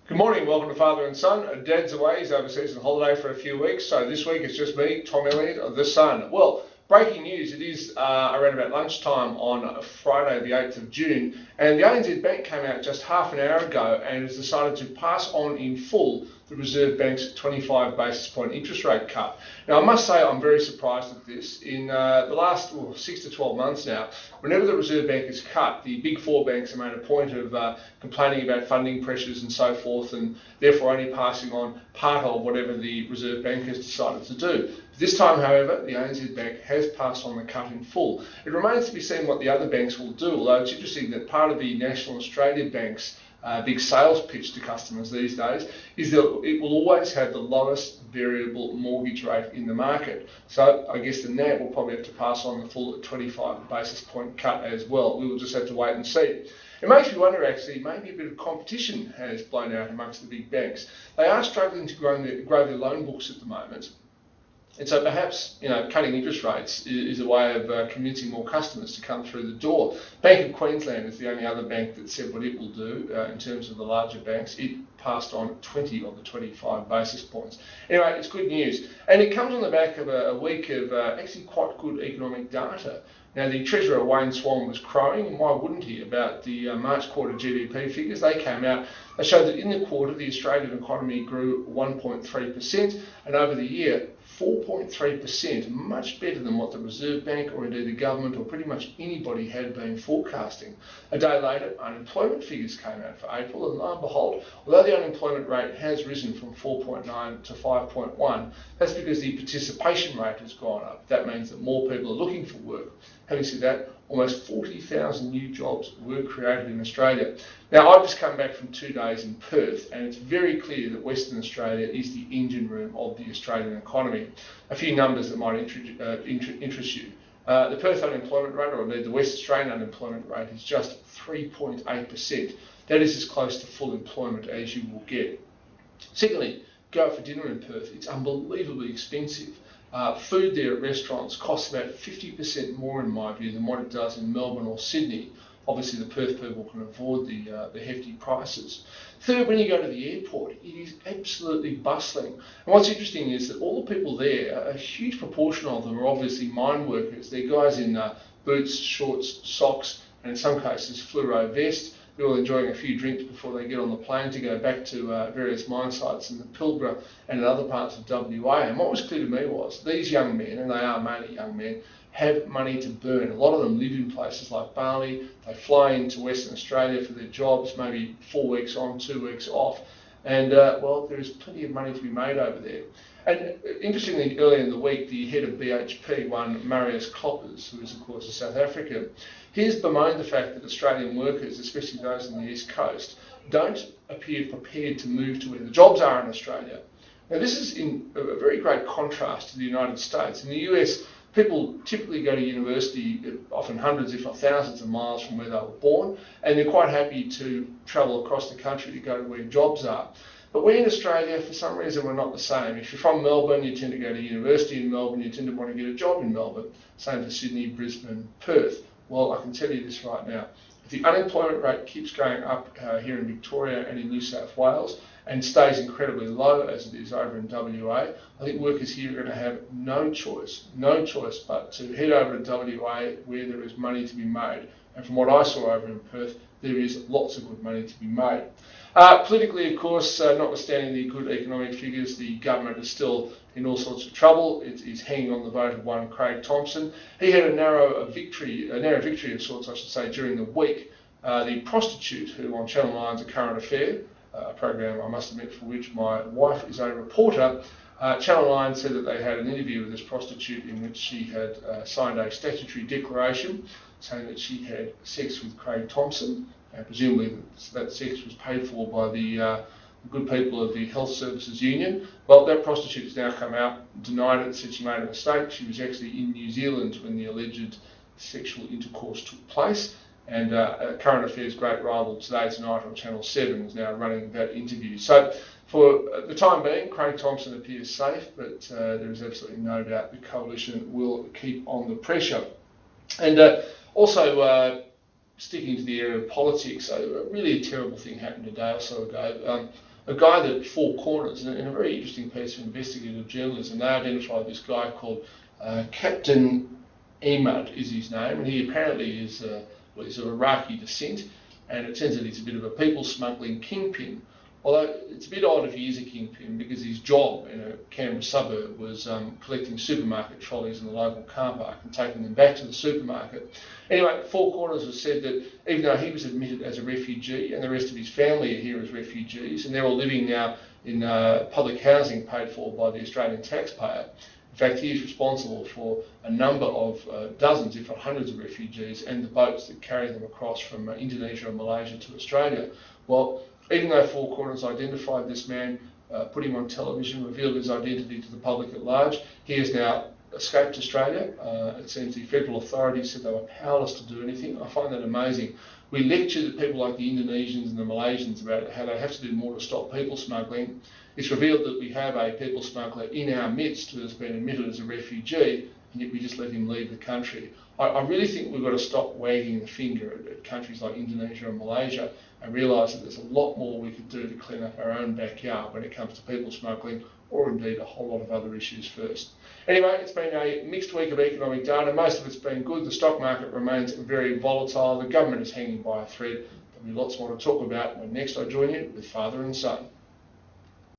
Good morning, welcome to Father and Son. Dad's away, he's overseas on holiday for a few weeks, so this week it's just me, Tom Elliott, of the Sun. Well, breaking news, it is around about lunchtime on Friday the 8th of June, and the ANZ Bank came out just half an hour ago and has decided to pass on in full the Reserve Bank's 25 basis point interest rate cut. Now, I must say I'm very surprised at this. In the last 6 to 12 months now, whenever the Reserve Bank is cut, the big four banks have made a point of complaining about funding pressures and so forth, and therefore only passing on part of whatever the Reserve Bank has decided to do. This time, however, the ANZ Bank has passed on the cut in full. It remains to be seen what the other banks will do, although it's interesting that part of the National Australia Bank's big sales pitch to customers these days is that it will always have the lowest variable mortgage rate in the market. So I guess the NAB will probably have to pass on the full 25 basis point cut as well. We will just have to wait and see. It makes me wonder, actually, maybe a bit of competition has blown out amongst the big banks. They are struggling to grow their loan books at the moment. And so perhaps, cutting interest rates is a way of convincing more customers to come through the door. Bank of Queensland is the only other bank that said what it will do in terms of the larger banks. It passed on 20 of the 25 basis points. Anyway, it's good news. And it comes on the back of a week of actually quite good economic data. Now, the Treasurer, Wayne Swan, was crowing, and why wouldn't he, about the March quarter GDP figures. They came out. They showed that in the quarter, the Australian economy grew 1.3%, and over the year, 4.3%, much better than what the Reserve Bank or indeed the government or pretty much anybody had been forecasting. A day later, unemployment figures came out for April, and lo and behold, although the unemployment rate has risen from 4.9 to 5.1, that's because the participation rate has gone up. That means that more people are looking for work. Having said that, almost 40,000 new jobs were created in Australia. Now, I've just come back from 2 days in Perth, and it's very clear that Western Australia is the engine room of the Australian economy. A few numbers that might interest you. The Perth unemployment rate, or indeed the West Australian unemployment rate, is just 3.8%. That is as close to full employment as you will get. Secondly, go out for dinner in Perth. It's unbelievably expensive. Food there at restaurants costs about 50% more, in my view, than what it does in Melbourne or Sydney. Obviously, the Perth people can afford the hefty prices. Third, when you go to the airport, it is absolutely bustling. And what's interesting is that all the people there, a huge proportion of them are obviously mine workers. They're guys in boots, shorts, socks, and in some cases fluoro vests. They're all enjoying a few drinks before they get on the plane to go back to various mine sites in the Pilbara and in other parts of WA. And what was clear to me was these young men, and they are mainly young men, have money to burn. A lot of them live in places like Bali. They fly into Western Australia for their jobs, maybe 4 weeks on, 2 weeks off. And, well, there is plenty of money to be made over there. And interestingly, earlier in the week, the head of BHP, one Marius Kloppers, who is, of course, a South African, he's bemoaned the fact that Australian workers, especially those on the East Coast, don't appear prepared to move to where the jobs are in Australia. Now, this is in a very great contrast to the United States. In the US, people typically go to university often hundreds, if not thousands of miles from where they were born, and they're quite happy to travel across the country to go to where jobs are. But we in Australia, for some reason, we're not the same. If you're from Melbourne, you tend to go to university in Melbourne, you tend to want to get a job in Melbourne. Same for Sydney, Brisbane, Perth. Well, I can tell you this right now. If the unemployment rate keeps going up here in Victoria and in New South Wales and stays incredibly low as it is over in WA, I think workers here are going to have no choice but to head over to WA where there is money to be made. And from what I saw over in Perth, there is lots of good money to be made. Politically, of course, notwithstanding the good economic figures, the government is still in all sorts of trouble. It is hanging on the vote of one Craig Thompson. He had a narrow victory of sorts, I should say, during the week. The prostitute, who on Channel 9's A Current Affair, a program, I must admit, for which my wife is a reporter, Channel 9 said that they had an interview with this prostitute in which she had signed a statutory declaration saying that she had sex with Craig Thompson, and presumably that sex was paid for by the good people of the Health Services Union. Well, that prostitute has now come out, denied it, said she made a mistake. She was actually in New Zealand when the alleged sexual intercourse took place. And Current Affairs' great rival Today Tonight on Channel 7 is now running that interview. So for the time being, Craig Thompson appears safe, but there is absolutely no doubt the coalition will keep on the pressure. And also, sticking to the area of politics, a really terrible thing happened a day or so ago. a guy that Four Corners, in a very interesting piece of investigative journalism, they identified this guy called Captain Ahmad is his name, and he apparently is of Iraqi descent, and it turns out he's a bit of a people smuggling kingpin. Although it's a bit odd if he is a kingpin, because his job in a Canberra suburb was collecting supermarket trolleys in the local car park and taking them back to the supermarket. Anyway, Four Corners has said that even though he was admitted as a refugee and the rest of his family are here as refugees, and they're all living now in public housing paid for by the Australian taxpayer, in fact, he is responsible for a number of dozens, if not hundreds of refugees and the boats that carry them across from Indonesia and Malaysia to Australia. Well, even though Four Corners identified this man, put him on television, revealed his identity to the public at large, he has now escaped Australia. It seems the federal authorities said they were powerless to do anything. I find that amazing. We lecture to people like the Indonesians and the Malaysians about how they have to do more to stop people smuggling. It's revealed that we have a people smuggler in our midst who has been admitted as a refugee, and yet we just let him leave the country. I really think we've got to stop wagging the finger at countries like Indonesia and Malaysia and realise that there's a lot more we could do to clean up our own backyard when it comes to people smuggling, or indeed a whole lot of other issues first. Anyway, it's been a mixed week of economic data. Most of it's been good. The stock market remains very volatile. The government is hanging by a thread. There'll be lots more to talk about when next I join you with Father and Son.